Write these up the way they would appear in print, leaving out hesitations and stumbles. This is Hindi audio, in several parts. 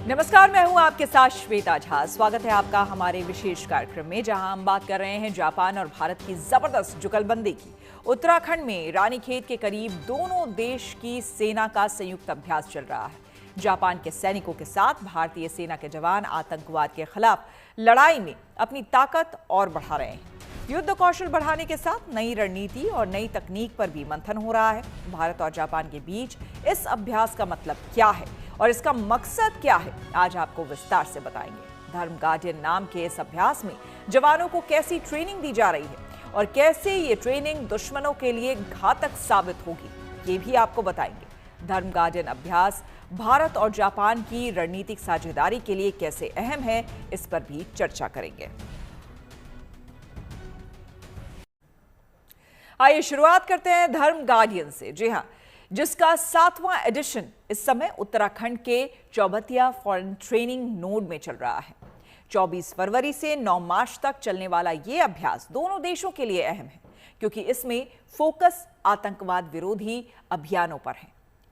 नमस्कार, मैं हूं आपके साथ श्वेता झा। स्वागत है आपका हमारे विशेष कार्यक्रम में, जहां हम बात कर रहे हैं जापान और भारत की जबरदस्त जुगलबंदी की। उत्तराखंड में रानीखेत के करीब दोनों देश की सेना का संयुक्त अभ्यास चल रहा है। जापान के सैनिकों के साथ भारतीय सेना के जवान आतंकवाद के खिलाफ लड़ाई में अपनी ताकत और बढ़ा रहे हैं। युद्ध कौशल बढ़ाने के साथ नई रणनीति और नई तकनीक पर भी मंथन हो रहा है। भारत और जापान के बीच इस अभ्यास का मतलब क्या है और इसका मकसद क्या है, आज आपको विस्तार से बताएंगे। धर्म गार्डियन नाम के इस अभ्यास में जवानों को कैसी ट्रेनिंग दी जा रही है और कैसे ये ट्रेनिंग दुश्मनों के लिए घातक साबित होगी, ये भी आपको बताएंगे। धर्म गार्डियन अभ्यास भारत और जापान की रणनीतिक साझेदारी के लिए कैसे अहम है, इस पर भी चर्चा करेंगे। आइए शुरुआत करते हैं धर्म गार्डियन से। जी हां, जिसका 7वां एडिशन इस समय उत्तराखंड के चौबटिया फॉरेन ट्रेनिंग नोड में चल रहा है। 24 फरवरी से 9 मार्च तक चलने वाला ये अभ्यास दोनों देशों के लिए अहम है, क्योंकि इसमें फोकस आतंकवाद विरोधी अभियानों पर है।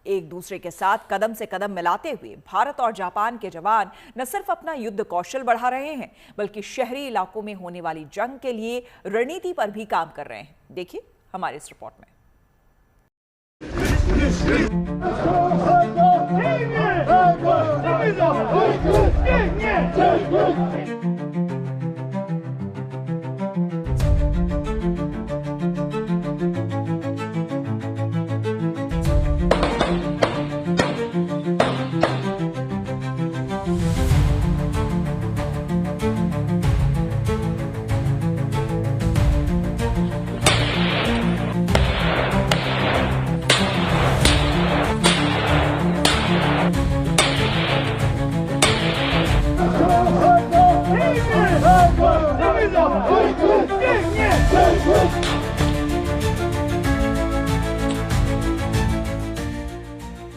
एक दूसरे के साथ कदम से कदम मिलाते हुए भारत और जापान के जवान न सिर्फ अपना युद्ध कौशल बढ़ा रहे हैं, बल्कि शहरी इलाकों में होने वाली जंग के लिए रणनीति पर भी काम कर रहे हैं। देखिए हमारे इस रिपोर्ट में।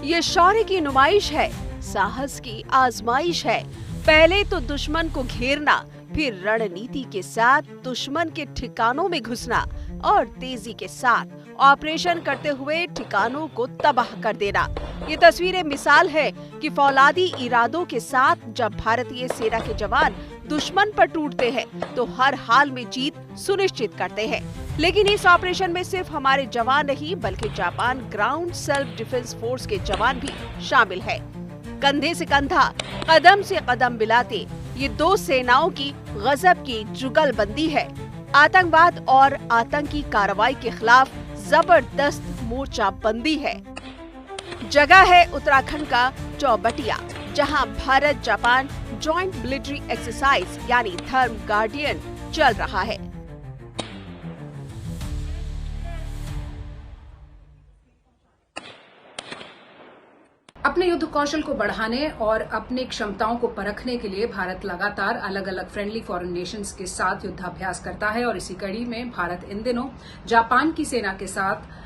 ये शौर्य की नुमाइश है, साहस की आजमाइश है। पहले तो दुश्मन को घेरना, फिर रणनीति के साथ दुश्मन के ठिकानों में घुसना और तेजी के साथ ऑपरेशन करते हुए ठिकानों को तबाह कर देना। ये तस्वीरें मिसाल है कि फौलादी इरादों के साथ जब भारतीय सेना के जवान दुश्मन पर टूटते हैं तो हर हाल में जीत सुनिश्चित करते हैं। लेकिन इस ऑपरेशन में सिर्फ हमारे जवान नहीं, बल्कि Japan ground self defence force के जवान भी शामिल है। कंधे से कंधा, कदम से कदम मिलाते ये दो सेनाओं की गजब की जुगलबंदी है। आतंकवाद और आतंकी कार्रवाई के खिलाफ जबरदस्त मोर्चाबंदी है। जगह है उत्तराखंड का चौबटिया, जहां Bharat Japan joint military exercise यानी धर्म गार्डियन चल रहा है। अपने युद्ध कौशल को बढ़ाने और अपनी क्षमताओं को परखने के लिए भारत लगातार अलग अलग फ्रेंडली फॉरेन नेशंस के साथ युद्धाभ्यास करता है और इसी कड़ी में भारत इन दिनों जापान की सेना के साथ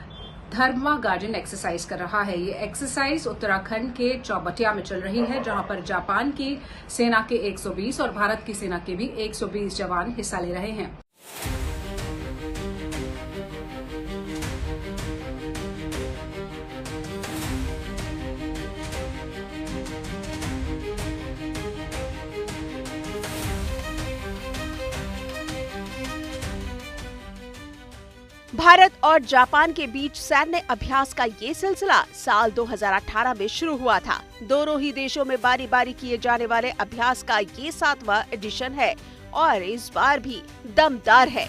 धर्म गार्डियन एक्सरसाइज कर रहा है। ये एक्सरसाइज उत्तराखंड के चौबटिया में चल रही है, जहां पर जापान की सेना के 120 और भारत की सेना के भी 120 जवान हिस्सा ले रहे हैं। भारत और जापान के बीच सैन्य अभ्यास का ये सिलसिला साल 2018 में शुरू हुआ था। दोनों ही देशों में बारी बारी किए जाने वाले अभ्यास का ये 7वां एडिशन है और इस बार भी दमदार है।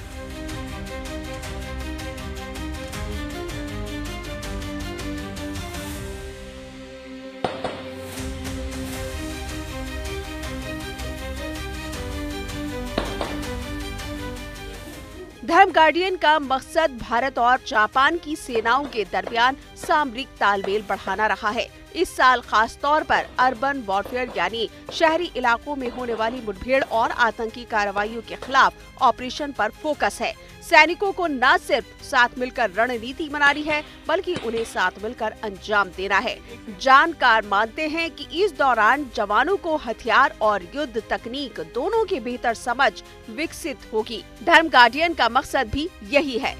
धर्म गार्डियन का मकसद भारत और जापान की सेनाओं के दरमियान सामरिक तालमेल बढ़ाना रहा है। इस साल खास तौर पर अर्बन वॉरफेयर यानी शहरी इलाकों में होने वाली मुठभेड़ और आतंकी कार्रवाइयों के खिलाफ ऑपरेशन पर फोकस है। सैनिकों को न सिर्फ साथ मिलकर रणनीति बनानी है, बल्कि उन्हें साथ मिलकर अंजाम देना है। जानकार मानते हैं कि इस दौरान जवानों को हथियार और युद्ध तकनीक दोनों की बेहतर समझ विकसित होगी। धर्म गार्डियन का मकसद भी यही है।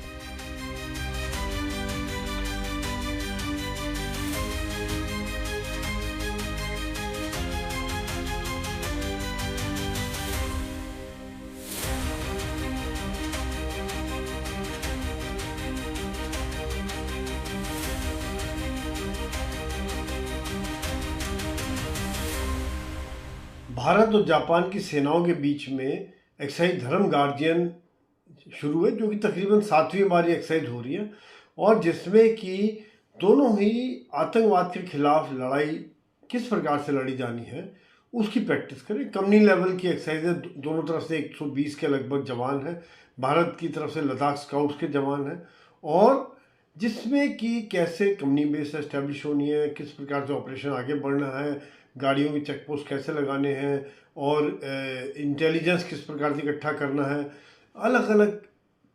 भारत और जापान की सेनाओं के बीच में एक्सरसाइज धर्म गार्जियन शुरू है, जो कि तकरीबन 7वीं बार एक्सरसाइज हो रही है, और जिसमें कि दोनों ही आतंकवाद के खिलाफ लड़ाई किस प्रकार से लड़ी जानी है उसकी प्रैक्टिस करें। कंपनी लेवल की एक्सरसाइज है, दोनों तरफ से 120 के लगभग जवान हैं, भारत की तरफ से लद्दाख स्काउट्स के जवान हैं, और जिसमें कि कैसे कंपनी बेस एस्टेब्लिश होनी है, किस प्रकार से ऑपरेशन आगे बढ़ना है, गाड़ियों की चेक पोस्ट कैसे लगाने हैं, और इंटेलिजेंस किस प्रकार से इकट्ठा करना है। अलग अलग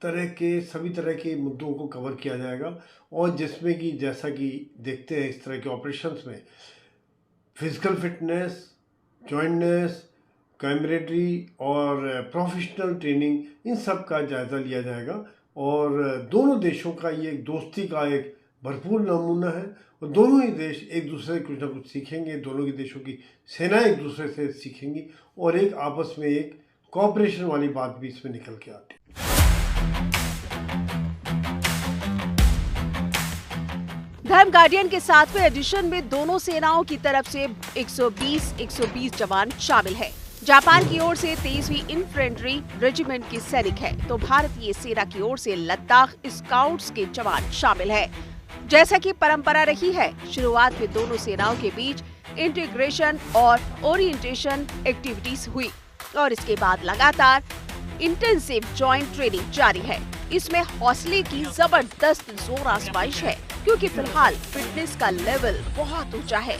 तरह के सभी तरह के मुद्दों को कवर किया जाएगा, और जिसमें कि जैसा कि देखते हैं इस तरह के ऑपरेशंस में फिजिकल फिटनेस, जॉइंटनेस, कैमरेडरी और प्रोफेशनल ट्रेनिंग, इन सब का जायज़ा लिया जाएगा। और दोनों देशों का ये एक दोस्ती का एक भरपूर नमूना है, और दोनों ही देश एक दूसरे से कुछ ना कुछ सीखेंगे, दोनों के देशों की सेनाएं एक दूसरे से सीखेंगी, और एक आपस में एक कोऑपरेशन वाली बात भी इसमें निकल के आती है। धर्म गार्डियन के 7वें एडिशन में दोनों सेनाओं की तरफ से 120 जवान शामिल है। जापान की ओर से 23वीं इन्फेंट्री रेजिमेंट के सैनिक है, तो भारतीय सेना की ओर से लद्दाख स्काउट्स के जवान शामिल है। जैसा कि परंपरा रही है, शुरुआत में दोनों सेनाओं के बीच इंटीग्रेशन और ओरिएंटेशन एक्टिविटीज हुई, और इसके बाद लगातार इंटेंसिव जॉइंट ट्रेनिंग जारी है। इसमें हौसले की जबरदस्त जोर आजमाइश है, क्योंकि फिलहाल फिटनेस का लेवल बहुत ऊंचा है।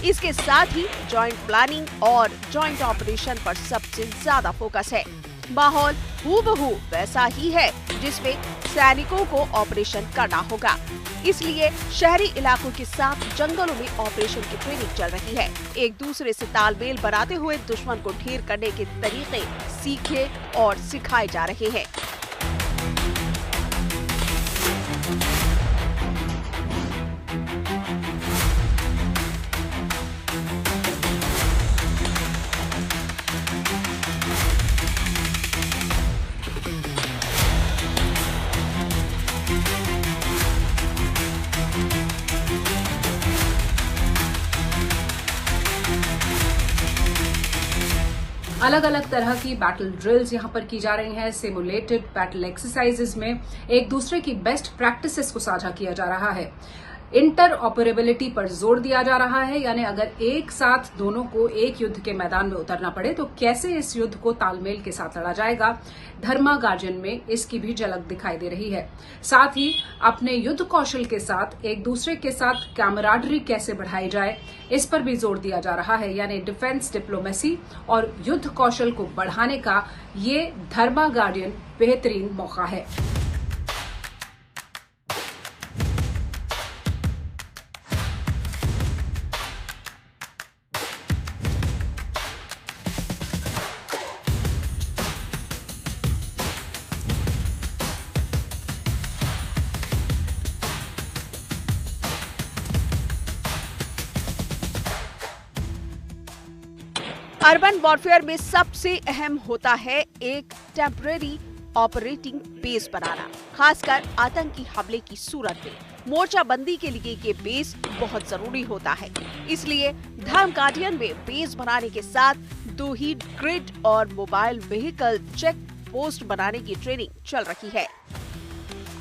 इसके साथ ही जॉइंट प्लानिंग और जॉइंट ऑपरेशन पर सबसे ज्यादा फोकस है। माहौल हूबहू वैसा ही है जिसमें सैनिकों को ऑपरेशन करना होगा, इसलिए शहरी इलाकों के साथ जंगलों में ऑपरेशन की ट्रेनिंग चल रही है। एक दूसरे से तालमेल बनाते हुए दुश्मन को ढेर करने के तरीके सीखे और सिखाए जा रहे हैं। अलग अलग तरह की बैटल ड्रिल्स यहाँ पर की जा रही हैं। सिमुलेटेड बैटल एक्सरसाइजेज में एक दूसरे की बेस्ट प्रैक्टिसेस को साझा किया जा रहा है। इंटर ऑपरेबिलिटी पर जोर दिया जा रहा है, यानी अगर एक साथ दोनों को एक युद्ध के मैदान में उतरना पड़े तो कैसे इस युद्ध को तालमेल के साथ लड़ा जाएगा। धर्मा गार्जियन में इसकी भी झलक दिखाई दे रही है। साथ ही अपने युद्ध कौशल के साथ एक दूसरे के साथ कैमराडरी कैसे बढ़ाई जाए, इस पर भी जोर दिया जा रहा है। यानी डिफेंस डिप्लोमेसी और युद्ध कौशल को बढ़ाने का ये धर्मा गार्जियन बेहतरीन मौका है। अर्बन वॉरफेयर में सबसे अहम होता है एक टेम्परेरी ऑपरेटिंग बेस बनाना, खासकर आतंकी हमले की सूरत में मोर्चाबंदी के लिए ये बेस बहुत जरूरी होता है। इसलिए धर्म गार्डियन में बेस बनाने के साथ 2 ही ग्रिड और मोबाइल व्हीकल चेक पोस्ट बनाने की ट्रेनिंग चल रही है।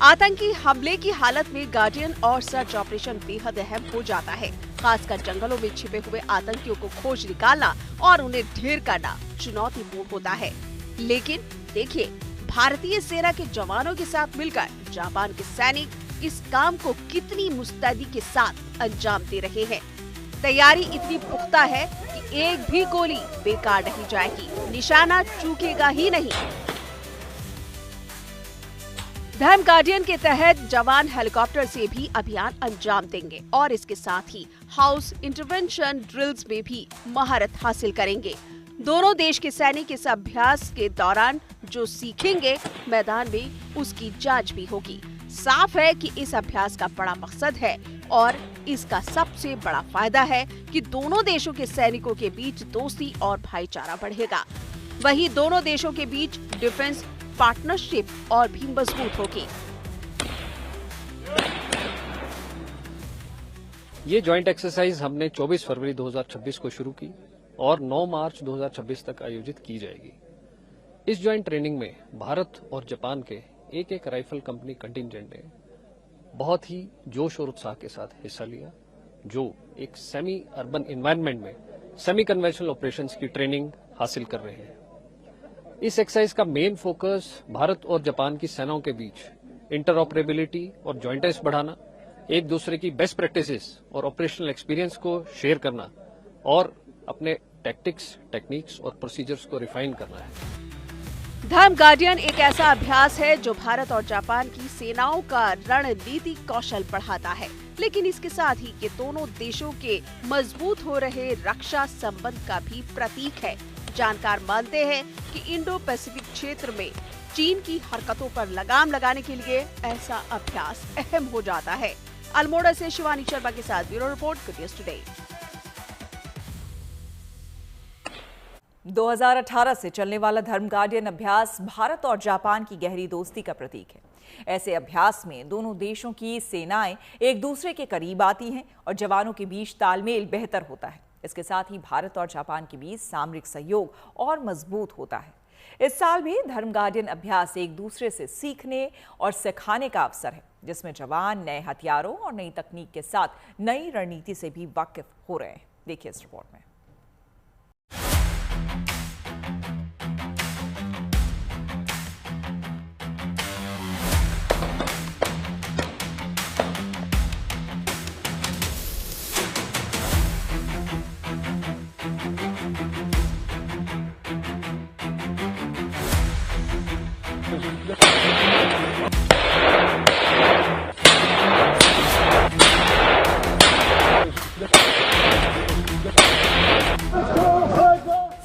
आतंकी हमले की हालत में गार्डियन और सर्च ऑपरेशन बेहद अहम हो जाता है। खासकर जंगलों में छिपे हुए आतंकियों को खोज निकालना और उन्हें ढेर करना चुनौतीपूर्ण होता है। लेकिन देखिए, भारतीय सेना के जवानों के साथ मिलकर जापान के सैनिक इस काम को कितनी मुस्तैदी के साथ अंजाम दे रहे हैं। तैयारी इतनी पुख्ता है कि एक भी गोली बेकार नहीं जाएगी, निशाना चूकेगा ही नहीं। धर्म गार्डियन के तहत जवान हेलीकॉप्टर से भी अभियान अंजाम देंगे और इसके साथ ही हाउस इंटरवेंशन ड्रिल्स में भी महारत हासिल करेंगे। दोनों देश के सैनिक इस अभ्यास के दौरान जो सीखेंगे, मैदान में उसकी जांच भी होगी। साफ है कि इस अभ्यास का बड़ा मकसद है और इसका सबसे बड़ा फायदा है कि दोनों देशों के सैनिकों के बीच दोस्ती और भाईचारा बढ़ेगा। वहीं दोनों देशों के बीच डिफेंस पार्टनरशिप और भी मजबूत होगी। ये जॉइंट एक्सरसाइज हमने 24 फरवरी 2026 को शुरू की और 9 मार्च 2026 तक आयोजित की जाएगी। इस जॉइंट ट्रेनिंग में भारत और जापान के एक राइफल कंपनी कंटिंजेंट ने बहुत ही जोश और उत्साह के साथ हिस्सा लिया, जो एक सेमी अर्बन एनवायरनमेंट में सेमी कन्वेंशनल ऑपरेशंस की ट्रेनिंग हासिल कर रहे हैं। इस एक्सरसाइज का मेन फोकस भारत और जापान की सेनाओं के बीच इंटरऑपरेबिलिटी और जॉइंटेंस बढ़ाना, एक दूसरे की बेस्ट प्रैक्टिसेस और ऑपरेशनल एक्सपीरियंस को शेयर करना और अपने टैक्टिक्स, टेक्निक्स और प्रोसीजर्स को रिफाइन करना है। धर्म गार्डियन एक ऐसा अभ्यास है जो भारत और जापान की सेनाओं का रणनीतिक कौशल बढ़ाता है, लेकिन इसके साथ ही ये दोनों देशों के मजबूत हो रहे रक्षा संबंध का भी प्रतीक है। जानकार मानते हैं कि इंडो पैसिफिक क्षेत्र में चीन की हरकतों पर लगाम लगाने के लिए ऐसा अभ्यास अहम हो जाता है। अल्मोड़ा से शिवानी शर्मा के साथ bureau report, good news today. 2018 से चलने वाला धर्म गार्डियन अभ्यास भारत और जापान की गहरी दोस्ती का प्रतीक है। ऐसे अभ्यास में दोनों देशों की सेनाएं एक दूसरे के करीब आती हैं और जवानों के बीच तालमेल बेहतर होता है। इसके साथ ही भारत और जापान के बीच सामरिक सहयोग और मजबूत होता है। इस साल भी धर्म गार्डियन अभ्यास एक दूसरे से सीखने और सिखाने का अवसर है, जिसमें जवान नए हथियारों और नई तकनीक के साथ नई रणनीति से भी वाकिफ हो रहे हैं। देखिए इस रिपोर्ट में।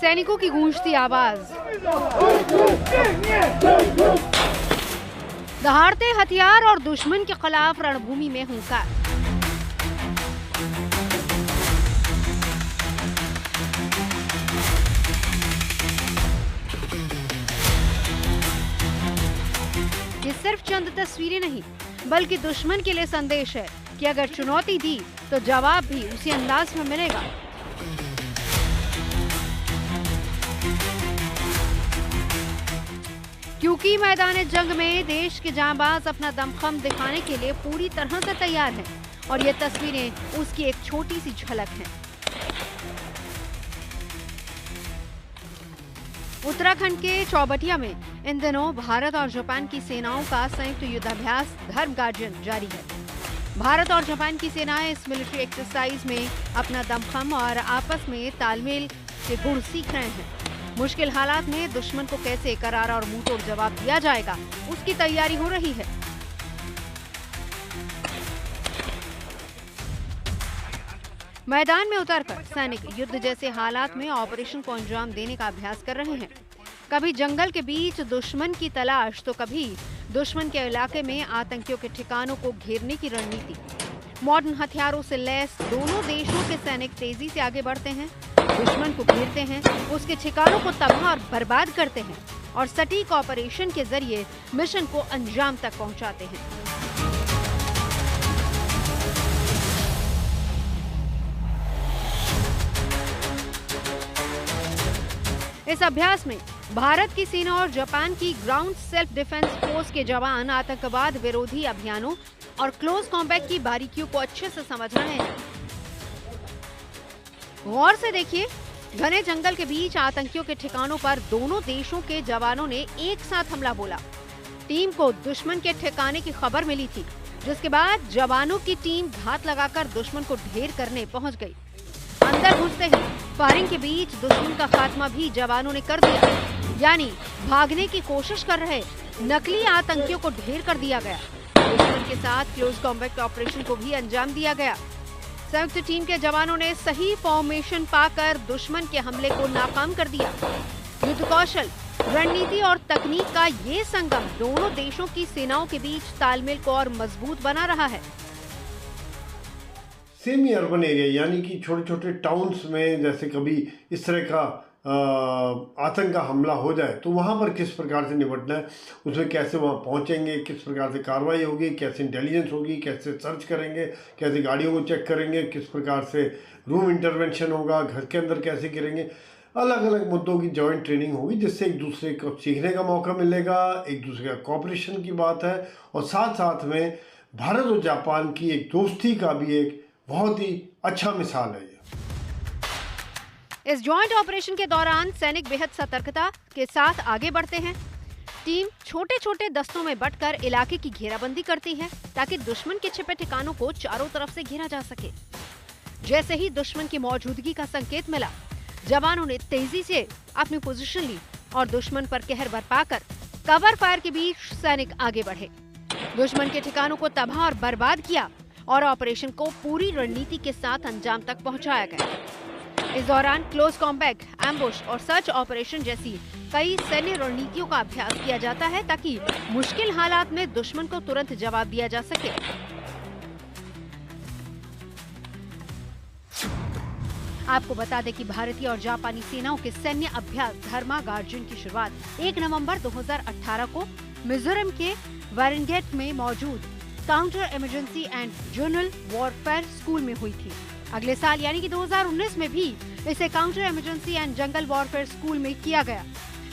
सैनिकों की गूंजती आवाज, दहाड़ते हथियार और दुश्मन के खिलाफ रणभूमि में हुंकार। ये सिर्फ चंद तस्वीरें नहीं, बल्कि दुश्मन के लिए संदेश है कि अगर चुनौती दी तो जवाब भी उसी अंदाज में मिलेगा। क्योंकि मैदान जंग में देश के जांबाज अपना दमखम दिखाने के लिए पूरी तरह से तैयार हैं और ये तस्वीरें उसकी एक छोटी सी झलक हैं। उत्तराखंड के चौबटिया में इन दिनों भारत और जापान की सेनाओं का संयुक्त युद्धाभ्यास धर्म गार्डियन जारी है। भारत और जापान की सेनाएं इस मिलिट्री एक्सरसाइज में अपना दमखम और आपस में तालमेल के गुण सीख रहे हैं। मुश्किल हालात में दुश्मन को कैसे करारा और मुंहतोड़ जवाब दिया जाएगा, उसकी तैयारी हो रही है। मैदान में उतरकर सैनिक युद्ध जैसे हालात में ऑपरेशन को अंजाम देने का अभ्यास कर रहे हैं। कभी जंगल के बीच दुश्मन की तलाश, तो कभी दुश्मन के इलाके में आतंकियों के ठिकानों को घेरने की रणनीति। मॉडर्न हथियारों से लैस दोनों देशों के सैनिक तेजी से आगे बढ़ते हैं, दुश्मन को घेरते हैं, उसके ठिकानों को तबाह और बर्बाद करते हैं और सटीक ऑपरेशन के जरिए मिशन को अंजाम तक पहुंचाते हैं। इस अभ्यास में भारत की सेना और जापान की ग्राउंड सेल्फ डिफेंस फोर्स के जवान आतंकवाद विरोधी अभियानों और क्लोज कॉम्बैट की बारीकियों को अच्छे से समझ रहे हैं। गौर से देखिए, घने जंगल के बीच आतंकियों के ठिकानों पर दोनों देशों के जवानों ने एक साथ हमला बोला। टीम को दुश्मन के ठिकाने की खबर मिली थी, जिसके बाद जवानों की टीम घात लगाकर दुश्मन को ढेर करने पहुंच गई। अंदर घुसते ही फायरिंग के बीच दुश्मन का खात्मा भी जवानों ने कर दिया, यानी भागने की कोशिश कर रहे नकली आतंकियों को ढेर कर दिया गया। दुश्मन के साथ क्लोज कॉम्बैट ऑपरेशन को भी अंजाम दिया गया। संयुक्त टीम के जवानों ने सही फॉर्मेशन पाकर दुश्मन के हमले को नाकाम कर दिया। युद्ध कौशल, रणनीति और तकनीक का ये संगम दोनों देशों की सेनाओं के बीच तालमेल को और मजबूत बना रहा है। सेमी अर्बन एरिया यानी कि छोटे छोटे टाउन्स में जैसे कभी इस तरह का आतंक का हमला हो जाए तो वहाँ पर किस प्रकार से निपटना है, उसमें कैसे वहाँ पहुँचेंगे, किस प्रकार से कार्रवाई होगी, कैसे इंटेलिजेंस होगी, कैसे सर्च करेंगे, कैसे गाड़ियों को चेक करेंगे, किस प्रकार से रूम इंटरवेंशन होगा, घर के अंदर कैसे गिरेंगे, अलग अलग मुद्दों की जॉइंट ट्रेनिंग होगी, जिससे एक दूसरे को सीखने का मौका मिलेगा, एक दूसरे का कॉपरेशन की बात है, और साथ साथ में भारत और जापान की एक दोस्ती का भी एक बहुत ही अच्छा मिसाल है। इस जॉइंट ऑपरेशन के दौरान सैनिक बेहद सतर्कता के साथ आगे बढ़ते हैं। टीम छोटे छोटे दस्तों में बंटकर इलाके की घेराबंदी करती है ताकि दुश्मन के छिपे ठिकानों को चारों तरफ से घेरा जा सके। जैसे ही दुश्मन की मौजूदगी का संकेत मिला, जवानों ने तेजी से अपनी पोजीशन ली और दुश्मन पर कहर बरपाकर कवर फायर के बीच सैनिक आगे बढ़े, दुश्मन के ठिकानों को तबाह और बर्बाद किया और ऑपरेशन को पूरी रणनीति के साथ अंजाम तक पहुंचाया गया। इस दौरान क्लोज कॉम्बैट, एम्बुश और सर्च ऑपरेशन जैसी कई सैन्य रणनीतियों का अभ्यास किया जाता है ताकि मुश्किल हालात में दुश्मन को तुरंत जवाब दिया जा सके। आपको बता दें कि भारतीय और जापानी सेनाओं के सैन्य अभ्यास धर्मा गार्जुन की शुरुआत 1 नवंबर 2018 को मिजोरम के वारंगेट में मौजूद counter emergency and general warfare school में हुई थी। अगले साल यानी कि 2019 में भी इसे counter emergency and jungle warfare school में किया गया।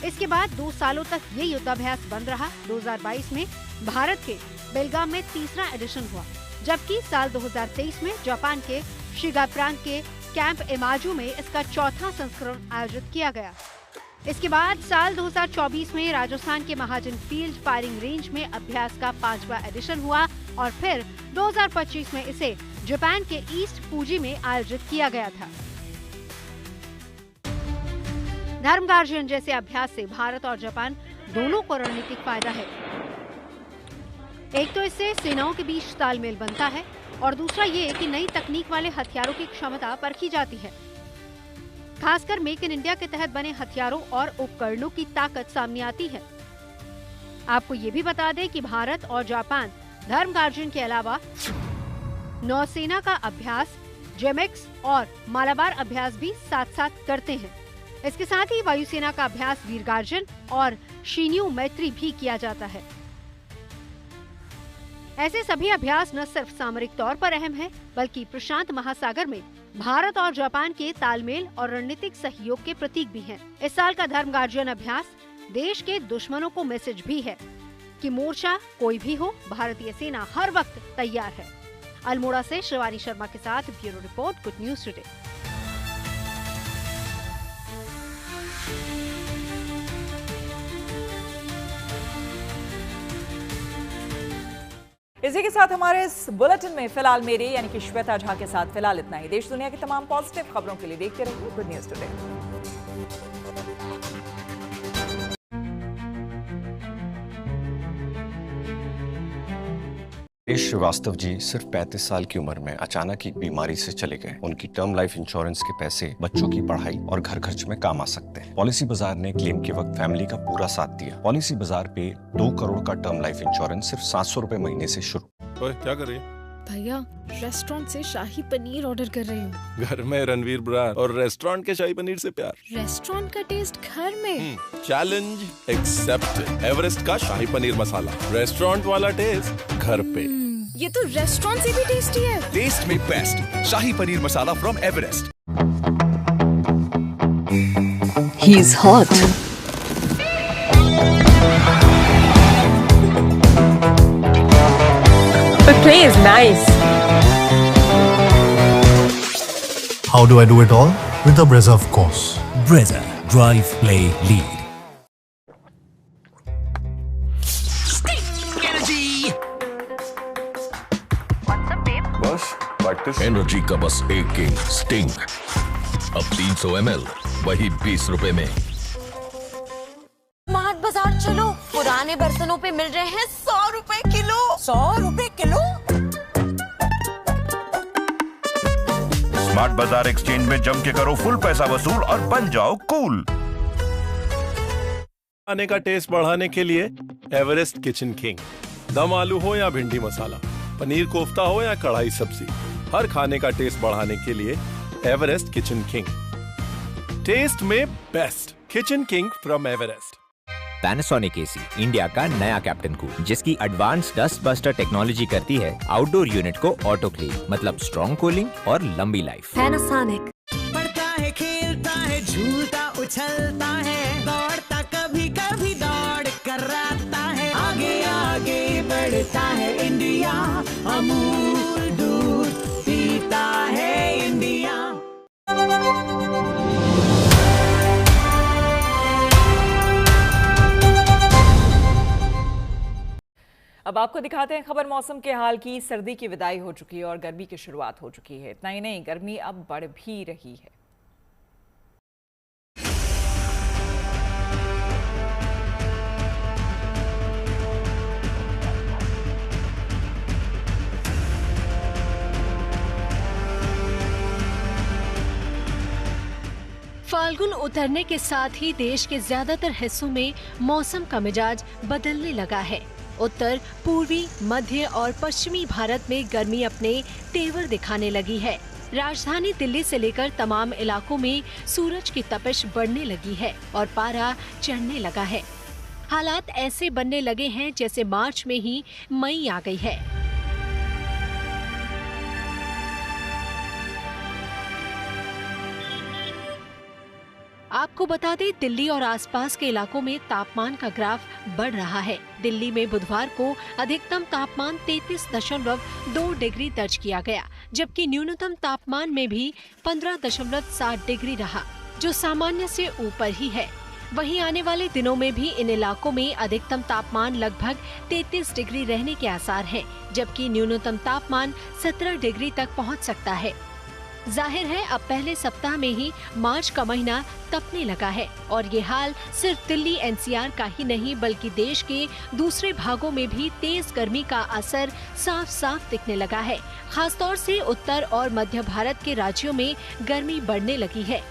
इसके बाद 2 सालों तक ये युद्धाभ्यास बंद रहा। 2022 में भारत के बेलगाम में तीसरा एडिशन हुआ, जबकि साल 2023 में जापान के शिगा प्रांत के कैंप एमाजू में इसका चौथा संस्करण आयोजित किया गया। इसके बाद साल 2024 में राजस्थान के महाजन फील्ड फायरिंग रेंज में अभ्यास का 5वां एडिशन हुआ और फिर 2025 में इसे जापान के ईस्ट फूजी में आयोजित किया गया था। धर्म गार्जियन जैसे अभ्यास से भारत और जापान दोनों को रणनीतिक फायदा है। एक तो इससे सेनाओं के बीच तालमेल बनता है और दूसरा ये कि नई तकनीक वाले हथियारों की क्षमता परखी जाती है। खासकर मेक इन इंडिया के तहत बने हथियारों और उपकरणों की ताकत सामने आती है। आपको ये भी बता दें कि भारत और जापान धर्म गार्जियन के अलावा नौसेना का अभ्यास, जेमेक्स और मालाबार अभ्यास भी साथ साथ करते हैं। इसके साथ ही वायुसेना का अभ्यास वीर गार्जियन और शिन्यू मैत्री भी किया जाता है। ऐसे सभी अभ्यास न सिर्फ सामरिक तौर पर अहम है, बल्कि प्रशांत महासागर में भारत और जापान के तालमेल और रणनीतिक सहयोग के प्रतीक भी हैं। इस साल का धर्म गार्जियन अभ्यास देश के दुश्मनों को मैसेज भी है कि मोर्चा कोई भी हो, भारतीय सेना हर वक्त तैयार है। अल्मोड़ा से शिवानी शर्मा के साथ bureau report, good news today. इसी के साथ हमारे इस बुलेटिन में फिलहाल मेरे यानी कि श्वेता झा के साथ फिलहाल इतना ही। देश दुनिया की तमाम पॉजिटिव खबरों के लिए देखते रहिए good news today. Srivastava ji सिर्फ 35 साल की उम्र में अचानक एक बीमारी से चले गए। उनकी टर्म लाइफ इंश्योरेंस के पैसे बच्चों की पढ़ाई और घर खर्च में काम आ सकते हैं। पॉलिसी बाजार ने क्लेम के वक्त फैमिली का पूरा साथ दिया। पॉलिसी बाजार पे 2 करोड़ का टर्म लाइफ इंश्योरेंस सिर्फ 700 रुपए महीने से शुरू। ओए, क्या कर रही है? भैया, रेस्टोरेंट से शाही पनीर ऑर्डर कर रही हूँ। घर में रणवीर ब्रार और रेस्टोरेंट के शाही पनीर से प्यार। रेस्टोरेंट का टेस्ट घर में। Challenge accepted. एवरेस्ट का शाही पनीर मसाला, रेस्टोरेंट वाला टेस्ट घर पे। ये तो रेस्टोरेंट से भी टेस्टी है। टेस्ट में best shahi paneer masala from Everest. He is hot. But play is nice. How do I do it all? With the Brezza, of course. Brezza, drive, play, lead. Energy. What's up, babe? बस प्रैक्टिस। एनर्जी का बस एक किंग स्टिंग, अब 300 ml वही 20 रुपए में। स्मार्ट बाजार चलो, पुराने बर्तनों पे मिल रहे हैं 100 रुपए किलो। 100 रुपए किलो। स्मार्ट बाजार एक्सचेंज में जम के करो फुल पैसा वसूल और बन जाओ कूल। खाने का टेस्ट बढ़ाने के लिए एवरेस्ट किचन किंग। दम आलू हो या भिंडी मसाला, पनीर कोफ्ता हो या कढ़ाई सब्जी, हर खाने का टेस्ट बढ़ाने के लिए एवरेस्ट किचन किंग। टेस्ट में best kitchen king from Everest. Panasonic AC India का नया कैप्टन कूल, जिसकी एडवांस डस्ट बस्टर टेक्नोलॉजी करती है आउटडोर यूनिट को ऑटो क्लीन, मतलब स्ट्रॉन्ग कूलिंग और लंबी लाइफ। पैनासोनिक। बढ़ता है, खेलता है, झूलता उछलता है, दौड़ता कभी कभी दौड़ कराता है, आगे आगे बढ़ता है इंडिया, अमूल दूध पीता है इंडिया। अब आपको दिखाते हैं खबर मौसम के हाल की। सर्दी की विदाई हो चुकी है और गर्मी की शुरुआत हो चुकी है। इतना ही नहीं, गर्मी अब बढ़ भी रही है। फाल्गुन उतरने के साथ ही देश के ज्यादातर हिस्सों में मौसम का मिजाज बदलने लगा है। उत्तर, पूर्वी, मध्य और पश्चिमी भारत में गर्मी अपने तेवर दिखाने लगी है। राजधानी दिल्ली से लेकर तमाम इलाकों में सूरज की तपिश बढ़ने लगी है और पारा चढ़ने लगा है। हालात ऐसे बनने लगे हैं जैसे मार्च में ही मई आ गई है। आपको बता दें, दिल्ली और आसपास के इलाकों में तापमान का ग्राफ बढ़ रहा है। दिल्ली में बुधवार को अधिकतम तापमान 33.2 डिग्री दर्ज किया गया, जबकि न्यूनतम तापमान में भी 15.7 डिग्री रहा, जो सामान्य से ऊपर ही है। वहीं आने वाले दिनों में भी इन इलाकों में अधिकतम तापमान लगभग 33 डिग्री रहने के आसार हैं, जबकि न्यूनतम तापमान 17 डिग्री तक पहुंच सकता है। जाहिर है, अब पहले सप्ताह में ही मार्च का महीना तपने लगा है और ये हाल सिर्फ दिल्ली एनसीआर का ही नहीं बल्कि देश के दूसरे भागों में भी तेज गर्मी का असर साफ साफ दिखने लगा है। खासतौर से उत्तर और मध्य भारत के राज्यों में गर्मी बढ़ने लगी है।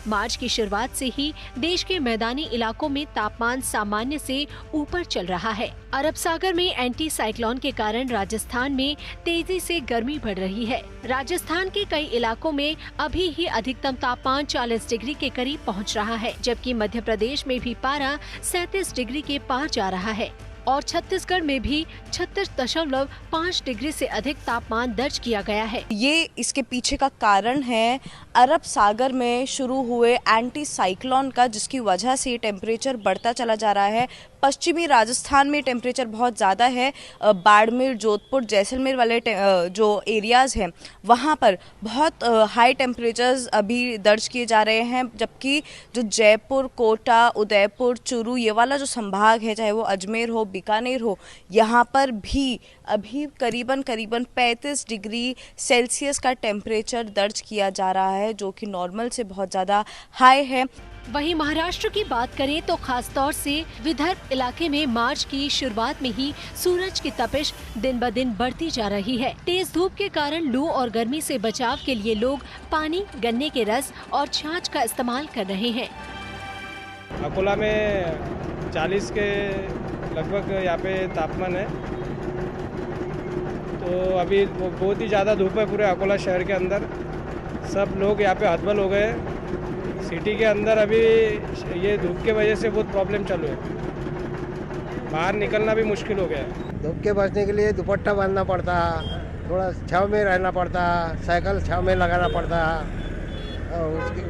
मार्च की शुरुआत से ही देश के मैदानी इलाकों में तापमान सामान्य से ऊपर चल रहा है। अरब सागर में एंटी साइक्लोन के कारण राजस्थान में तेजी से गर्मी बढ़ रही है। राजस्थान के कई इलाकों में अभी ही अधिकतम तापमान 40 डिग्री के करीब पहुंच रहा है, जबकि मध्य प्रदेश में भी पारा 37 डिग्री के पार जा रहा है और छत्तीसगढ़ में भी 36.5 डिग्री से अधिक तापमान दर्ज किया गया है। ये इसके पीछे का कारण है अरब सागर में शुरू हुए एंटी साइक्लोन का, जिसकी वजह से टेम्परेचर बढ़ता चला जा रहा है। पश्चिमी राजस्थान में टेम्परेचर बहुत ज़्यादा है। बाड़मेर, जोधपुर, जैसलमेर वाले जो एरियाज़ हैं वहाँ पर बहुत हाई टेम्परेचर्स अभी दर्ज किए जा रहे हैं, जबकि जो जयपुर, कोटा, उदयपुर, चूरू ये वाला जो संभाग है, चाहे वो अजमेर हो, बीकानेर हो, यहाँ पर भी अभी करीबन 35 डिग्री सेल्सियस का टेम्परेचर दर्ज किया जा रहा है, जो कि नॉर्मल से बहुत ज़्यादा हाई है। वहीं महाराष्ट्र की बात करें तो खासतौर से विदर्भ इलाके में मार्च की शुरुआत में ही सूरज की तपिश दिन ब दिन बढ़ती जा रही है। तेज धूप के कारण लू और गर्मी से बचाव के लिए लोग पानी, गन्ने के रस और छाछ का इस्तेमाल कर रहे हैं। अकोला में 40 के लगभग यहाँ पे तापमान है, तो अभी बहुत ही ज़्यादा धूप है पूरे अकोला शहर के अंदर। सब लोग यहाँ पे हतबल हो गए। सिटी के अंदर अभी ये धूप के वजह से बहुत प्रॉब्लम चालू है, बाहर निकलना भी मुश्किल हो गया है। धूप के बचने के लिए दुपट्टा बांधना पड़ता, थोड़ा छाँव में रहना पड़ता, साइकिल छाँव में लगाना पड़ता, और उसकी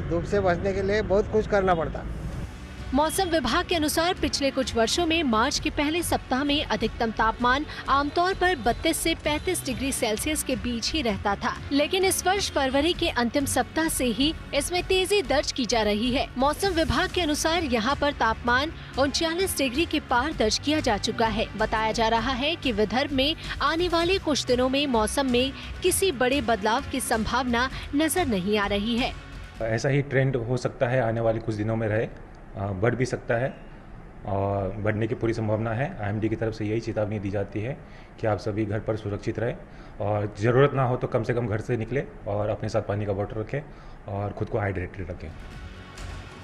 धूप से बचने के लिए बहुत कुछ करना पड़ता। मौसम विभाग के अनुसार पिछले कुछ वर्षों में मार्च के पहले सप्ताह में अधिकतम तापमान आमतौर पर 32 से 35 डिग्री सेल्सियस के बीच ही रहता था, लेकिन इस वर्ष फरवरी के अंतिम सप्ताह से ही इसमें तेजी दर्ज की जा रही है। मौसम विभाग के अनुसार यहाँ पर तापमान 39 डिग्री के पार दर्ज किया जा चुका है। बताया जा रहा है कि विदर्भ में आने वाले कुछ दिनों में मौसम में किसी बड़े बदलाव की संभावना नजर नहीं आ रही है। ऐसा ही ट्रेंड हो सकता है, आने वाले कुछ दिनों में रहे, बढ़ भी सकता है और बढ़ने की पूरी संभावना है। IMD की तरफ से यही चेतावनी दी जाती है कि आप सभी घर पर सुरक्षित रहें और ज़रूरत ना हो तो कम से कम घर से निकलें और अपने साथ पानी का बॉटल रखें और खुद को हाइड्रेटेड रखें।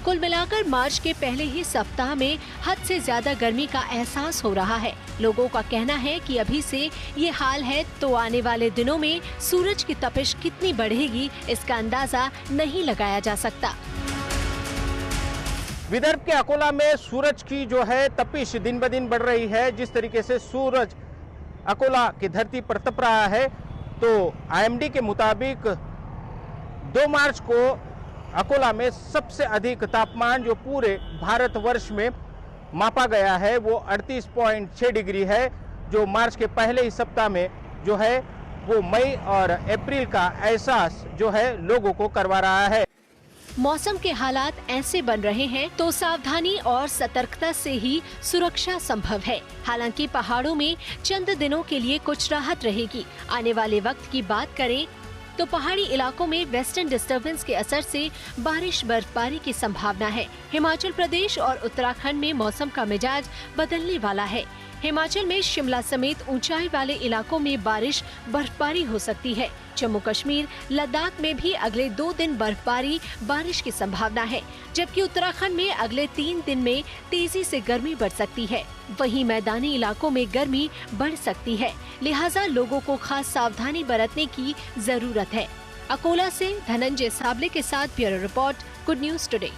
कुल मिलाकर मार्च के पहले ही सप्ताह में हद से ज्यादा गर्मी का एहसास हो रहा है। लोगों का कहना है कि अभी से ये हाल है तो आने वाले दिनों में सूरज की तपिश कितनी बढ़ेगी इसका अंदाजा नहीं लगाया जा सकता। विदर्भ के अकोला में सूरज की जो है तपिश दिन ब दिन बढ़ रही है। जिस तरीके से सूरज अकोला की धरती पर तप रहा है, तो आईएमडी के मुताबिक 2 मार्च को अकोला में सबसे अधिक तापमान जो पूरे भारतवर्ष में मापा गया है वो 38.6 डिग्री है, जो मार्च के पहले ही सप्ताह में जो है वो मई और अप्रैल का एहसास जो है लोगों को करवा रहा है। मौसम के हालात ऐसे बन रहे हैं तो सावधानी और सतर्कता से ही सुरक्षा संभव है। हालांकि पहाड़ों में चंद दिनों के लिए कुछ राहत रहेगी। आने वाले वक्त की बात करें तो पहाड़ी इलाकों में वेस्टर्न डिस्टर्बेंस के असर से बारिश बर्फबारी की संभावना है। हिमाचल प्रदेश और उत्तराखंड में मौसम का मिजाज बदलने वाला है। हिमाचल में शिमला समेत ऊंचाई वाले इलाकों में बारिश बर्फबारी हो सकती है। जम्मू कश्मीर, लद्दाख में भी अगले 2 दिन बर्फबारी बारिश की संभावना है, जबकि उत्तराखंड में अगले 3 दिन में तेजी से गर्मी बढ़ सकती है। वहीं मैदानी इलाकों में गर्मी बढ़ सकती है, लिहाजा लोगों को खास सावधानी बरतने की जरूरत है। अकोला से धनंजय साबले के साथ bureau report, good news today.